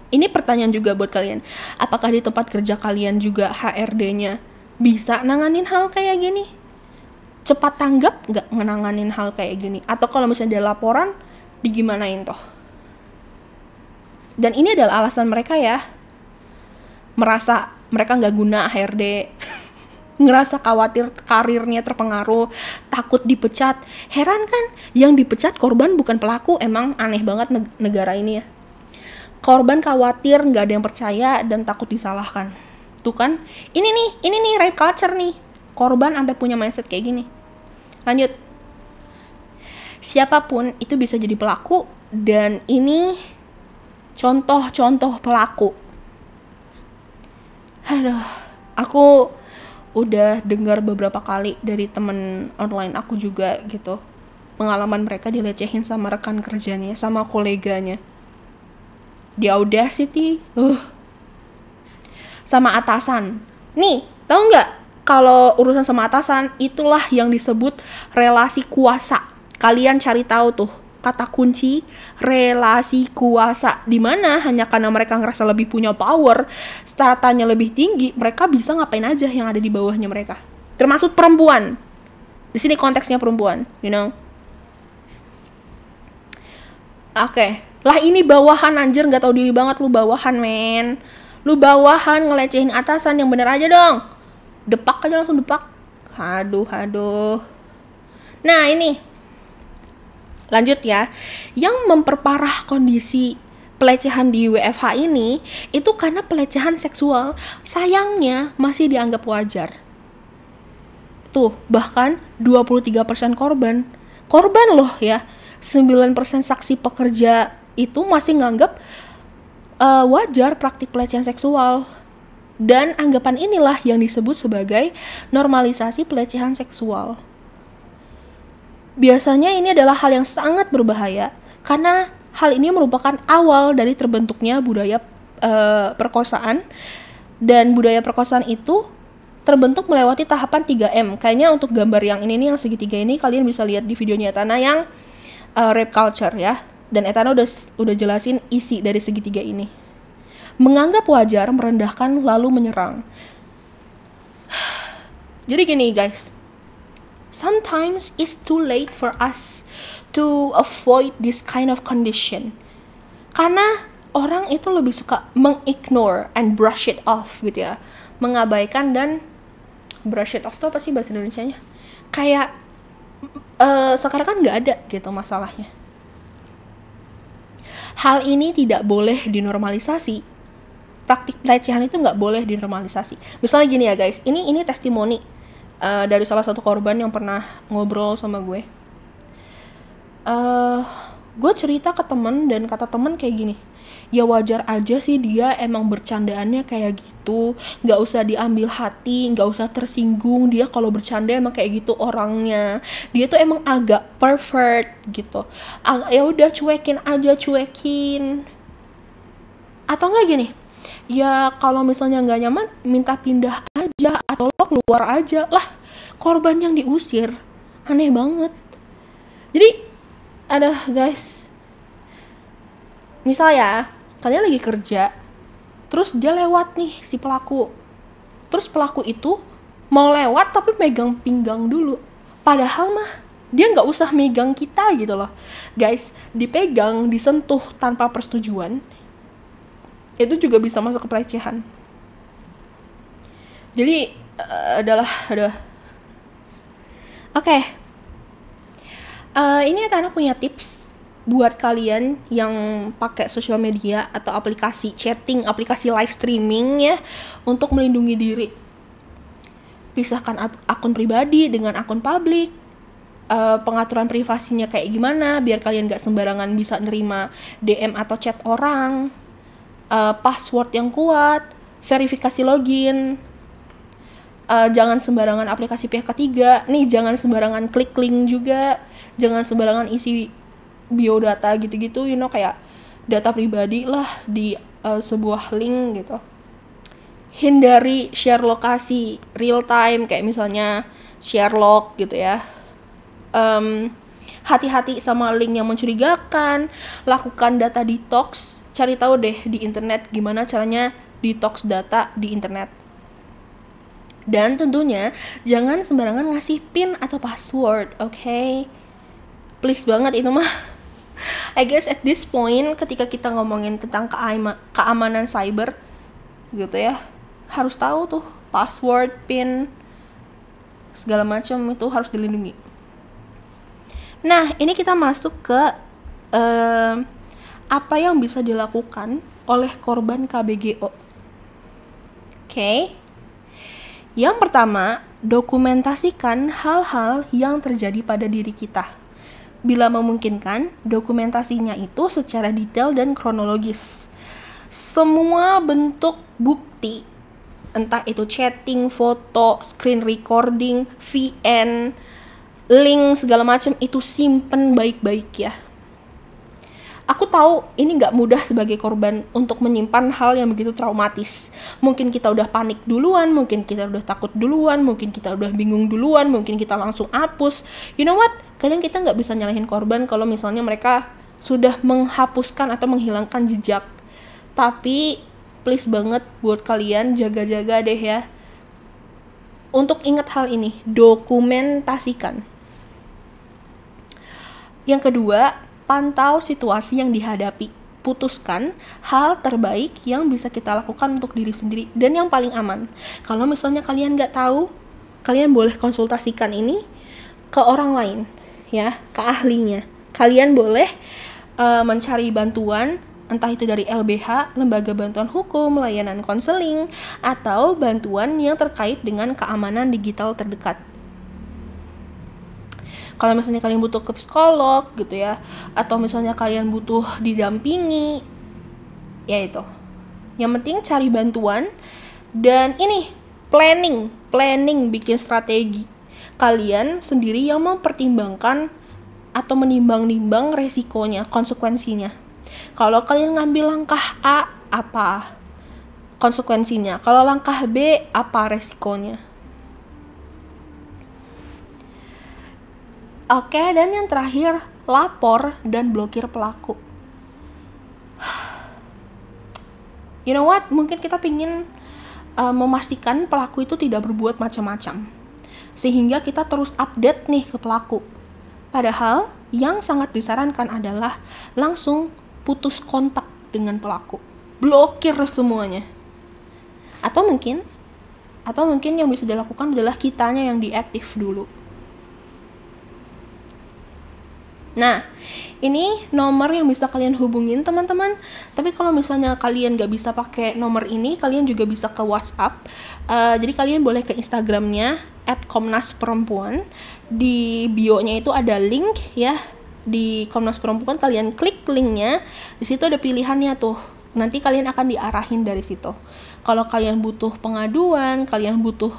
Ini pertanyaan juga buat kalian. Apakah di tempat kerja kalian juga HRD-nya bisa nanganin hal kayak gini? Cepat tanggap nggak menanganin hal kayak gini? Atau kalau misalnya ada laporan, digimanain toh? Dan ini adalah alasan mereka ya. Merasa mereka nggak guna HRD. Ngerasa khawatir karirnya terpengaruh, takut dipecat. Heran kan? Yang dipecat korban bukan pelaku. Emang aneh banget negara ini ya. Korban khawatir, nggak ada yang percaya dan takut disalahkan. Tuh kan, ini nih rape culture nih. Korban sampai punya mindset kayak gini. Lanjut. Siapapun itu bisa jadi pelaku, dan ini contoh-contoh pelaku. Aduh, aku udah dengar beberapa kali dari temen online aku juga gitu. Pengalaman mereka dilecehin sama rekan kerjanya, sama koleganya. Di Audacity, sama atasan. Nih, tahu nggak? Kalau urusan sama atasan, itulah yang disebut relasi kuasa. Kalian cari tahu tuh kata kunci relasi kuasa, di mana hanya karena mereka ngerasa lebih punya power, statanya lebih tinggi, mereka bisa ngapain aja yang ada di bawahnya mereka. Termasuk perempuan. Di sini konteksnya perempuan, you know. Oke. Lah ini bawahan anjir, nggak tahu diri banget lu, bawahan men. Lu bawahan ngelecehin atasan, yang bener aja dong. Depak aja, langsung depak. Aduh. Nah ini lanjut ya. Yang memperparah kondisi pelecehan di WFH ini itu karena pelecehan seksual sayangnya masih dianggap wajar. Tuh, bahkan 23% korban loh ya. 9% saksi pekerja itu masih nganggap wajar praktik pelecehan seksual. Dan anggapan inilah yang disebut sebagai normalisasi pelecehan seksual. Biasanya ini adalah hal yang sangat berbahaya karena hal ini merupakan awal dari terbentuknya budaya perkosaan. Dan budaya perkosaan itu terbentuk melewati tahapan 3M. Kayaknya untuk gambar yang ini nih, yang segitiga ini, kalian bisa lihat di videonya Etana yang rape culture ya. Dan Etana udah jelasin isi dari segitiga ini. Menganggap wajar, merendahkan, lalu menyerang. Jadi gini guys, sometimes it's too late for us to avoid this kind of condition. Karena orang itu lebih suka mengignore and brush it off gitu ya. Mengabaikan dan brush it off itu apa sih bahasa Indonesianya? Kayak sekarang kan nggak ada gitu masalahnya. Hal ini tidak boleh dinormalisasi. Praktik pelecehan itu nggak boleh dinormalisasi. Misalnya gini ya guys, ini testimoni dari salah satu korban yang pernah ngobrol sama gue. Gue cerita ke temen dan kata temen kayak gini, ya wajar aja sih dia emang bercandaannya kayak gitu, nggak usah diambil hati, nggak usah tersinggung, dia kalau bercanda emang kayak gitu orangnya, dia tuh emang agak pervert gitu, ya udah cuekin aja, cuekin. Atau nggak gini, ya kalau misalnya nggak nyaman minta pindah aja atau lo keluar aja lah. Korban yang diusir, aneh banget. Jadi ada guys, misal ya kalian lagi kerja, terus dia lewat nih si pelaku, terus pelaku itu mau lewat tapi megang pinggang dulu, padahal mah dia nggak usah megang kita gitu loh guys. Dipegang, disentuh tanpa persetujuan, itu juga bisa masuk ke pelecehan. Jadi Oke. Ini Etana punya tips buat kalian yang pakai sosial media atau aplikasi chatting, aplikasi live streaming ya, untuk melindungi diri. Pisahkan akun pribadi dengan akun publik. Pengaturan privasinya kayak gimana biar kalian gak sembarangan bisa nerima DM atau chat orang. Password yang kuat, verifikasi login, jangan sembarangan aplikasi pihak ketiga, nih jangan sembarangan klik link juga, jangan sembarangan isi biodata gitu-gitu, you know, kayak data pribadi lah di sebuah link gitu. Hindari share lokasi real time, kayak misalnya share log gitu ya. Hati-hati sama link yang mencurigakan, lakukan data detox. Cari tahu deh di internet gimana caranya detox data di internet. Dan tentunya jangan sembarangan ngasih PIN atau password, okay? Please banget itu mah. I guess at this point ketika kita ngomongin tentang keamanan cyber gitu ya, harus tahu tuh password, PIN, segala macam itu harus dilindungi. Nah, ini kita masuk ke apa yang bisa dilakukan oleh korban KBGO. Oke. Yang pertama, dokumentasikan hal-hal yang terjadi pada diri kita. Bila memungkinkan, dokumentasinya itu secara detail dan kronologis. Semua bentuk bukti, entah itu chatting, foto, screen recording, VN, link, segala macam, itu simpen baik-baik ya. Aku tahu ini nggak mudah sebagai korban untuk menyimpan hal yang begitu traumatis. Mungkin kita udah panik duluan, mungkin kita udah takut duluan, mungkin kita udah bingung duluan, mungkin kita langsung hapus. You know what? Kadang kita nggak bisa nyalahin korban kalau misalnya mereka sudah menghapuskan atau menghilangkan jejak. Tapi please banget buat kalian jaga-jaga deh ya. Untuk ingat hal ini, dokumentasikan. Yang kedua, pantau situasi yang dihadapi. Putuskan hal terbaik yang bisa kita lakukan untuk diri sendiri dan yang paling aman. Kalau misalnya kalian nggak tahu, kalian boleh konsultasikan ini ke orang lain, ya, ke ahlinya. Kalian boleh mencari bantuan, entah itu dari LBH, Lembaga Bantuan Hukum, layanan konseling, atau bantuan yang terkait dengan keamanan digital terdekat. Kalau misalnya kalian butuh ke psikolog gitu ya, atau misalnya kalian butuh didampingi, ya itu. Yang penting cari bantuan dan ini planning bikin strategi. Kalian sendiri yang mempertimbangkan atau menimbang-nimbang resikonya, konsekuensinya. Kalau kalian ngambil langkah A, apa konsekuensinya? Kalau langkah B, apa resikonya? Oke, dan yang terakhir, lapor dan blokir pelaku. You know what? Mungkin kita pingin memastikan pelaku itu tidak berbuat macam-macam. Sehingga kita terus update nih ke pelaku. Padahal, yang sangat disarankan adalah langsung putus kontak dengan pelaku. Blokir semuanya. Atau mungkin yang bisa dilakukan adalah kitanya yang diaktif dulu. Nah, ini nomor yang bisa kalian hubungin teman-teman. Tapi kalau misalnya kalian gak bisa pakai nomor ini, kalian juga bisa ke WhatsApp. Jadi kalian boleh ke Instagramnya @komnasperempuan. Di bio-nya itu ada link ya. Di Komnas Perempuan kalian klik linknya. Di situ ada pilihannya tuh. Nanti kalian akan diarahin dari situ. Kalau kalian butuh pengaduan, kalian butuh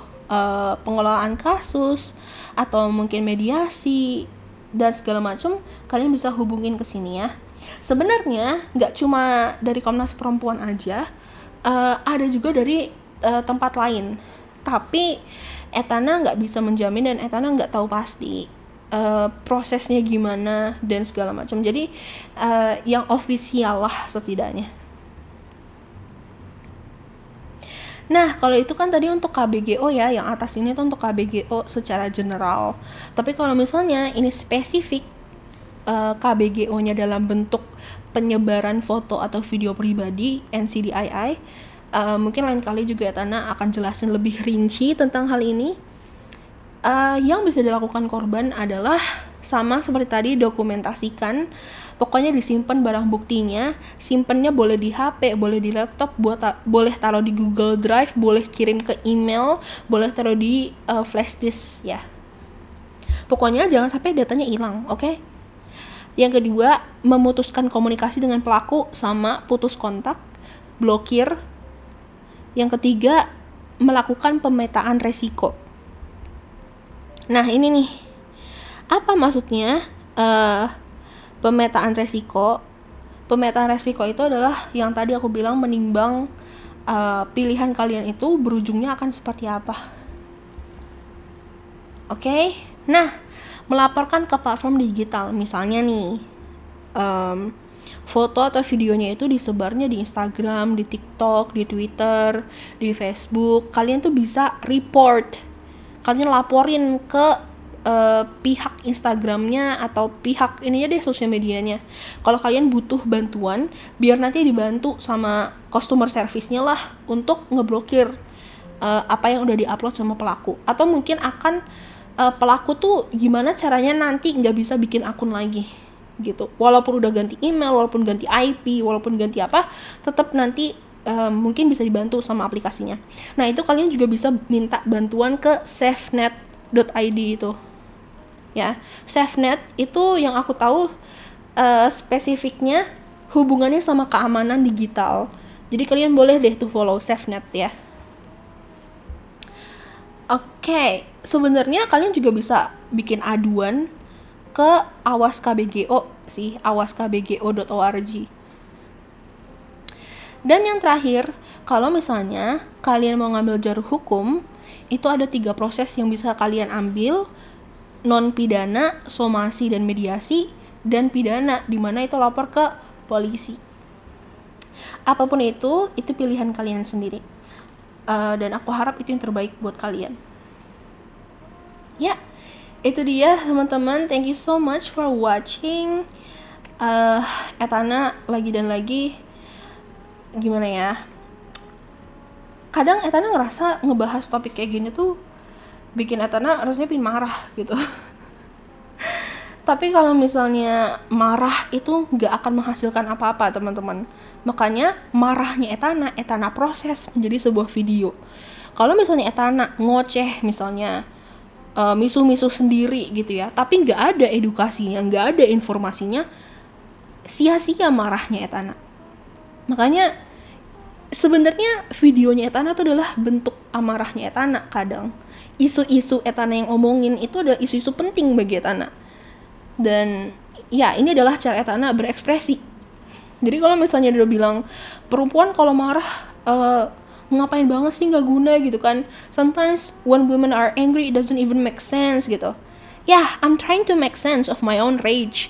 pengelolaan kasus, atau mungkin mediasi dan segala macam, kalian bisa hubungin ke sini ya. Sebenarnya nggak cuma dari Komnas Perempuan aja, ada juga dari tempat lain. Tapi Etana nggak bisa menjamin dan Etana nggak tahu pasti prosesnya gimana dan segala macam. Jadi yang ofisial lah setidaknya. Nah, kalau itu kan tadi untuk KBGO ya, yang atas ini tuh untuk KBGO secara general. Tapi kalau misalnya ini spesifik KBGO-nya dalam bentuk penyebaran foto atau video pribadi, NCDII, mungkin lain kali juga Etana akan jelasin lebih rinci tentang hal ini. Yang bisa dilakukan korban adalah sama seperti tadi, dokumentasikan. Pokoknya disimpan barang buktinya, simpennya boleh di HP, boleh di laptop, boleh taruh di Google Drive, boleh kirim ke email, boleh taruh di flash disk ya. Pokoknya jangan sampai datanya hilang, oke? Yang kedua, memutuskan komunikasi dengan pelaku sama putus kontak, blokir. Yang ketiga, melakukan pemetaan resiko. Nah, ini nih. Apa maksudnya? Pemetaan resiko itu adalah yang tadi aku bilang, menimbang pilihan kalian itu berujungnya akan seperti apa. Oke? Nah, melaporkan ke platform digital, misalnya nih foto atau videonya itu disebarnya di Instagram, di TikTok, di Twitter, di Facebook. Kalian tuh bisa report, kalian laporin ke pihak Instagramnya atau pihak ininya deh, sosial medianya. Kalau kalian butuh bantuan, biar nanti dibantu sama customer service-nya lah untuk ngeblokir apa yang udah diupload sama pelaku. Atau mungkin akan pelaku tuh gimana caranya nanti nggak bisa bikin akun lagi gitu. Walaupun udah ganti email, walaupun ganti IP, walaupun ganti apa, tetap nanti mungkin bisa dibantu sama aplikasinya. Nah, itu kalian juga bisa minta bantuan ke safenet.id itu. Ya, SafeNet itu yang aku tahu spesifiknya hubungannya sama keamanan digital. Jadi kalian boleh deh tuh follow SafeNet ya. Oke, sebenarnya kalian juga bisa bikin aduan ke Awas KBGO sih, awaskbgo.org. Dan yang terakhir, kalau misalnya kalian mau ngambil jalur hukum, itu ada 3 proses yang bisa kalian ambil: non pidana, somasi dan mediasi, dan pidana, dimana itu lapor ke polisi. Apapun itu pilihan kalian sendiri. Dan aku harap itu yang terbaik buat kalian. Ya, itu dia teman-teman. Thank you so much for watching. Etana lagi dan lagi, gimana ya, kadang Etana ngerasa ngebahas topik kayak gini tuh bikin Etana rasanya pengen marah gitu. Tapi kalau misalnya marah itu nggak akan menghasilkan apa-apa teman-teman. Makanya marahnya Etana proses menjadi sebuah video. Kalau misalnya Etana ngoceh misalnya, misuh-misuh sendiri gitu ya, tapi nggak ada edukasinya, nggak ada informasinya, sia-sia marahnya Etana. Makanya sebenarnya videonya Etana itu adalah bentuk amarahnya Etana. Kadang isu-isu Etana yang omongin itu adalah isu-isu penting bagi Etana. Dan ya, ini adalah cara Etana berekspresi. Jadi kalau misalnya dia bilang perempuan kalau marah ngapain banget sih, nggak guna gitu kan, sometimes when women are angry it doesn't even make sense gitu. Yeah, I'm trying to make sense of my own rage.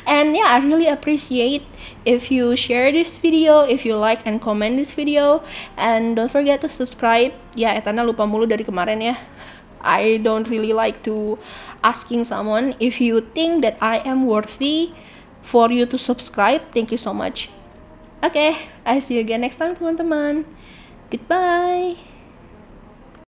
And yeah, I really appreciate if you share this video, if you like and comment this video, and don't forget to subscribe. Ya, Etana lupa mulu dari kemarin ya. I don't really like to asking someone. If you think that I am worthy for you to subscribe, thank you so much. Okay, I see you again next time teman-teman. Goodbye.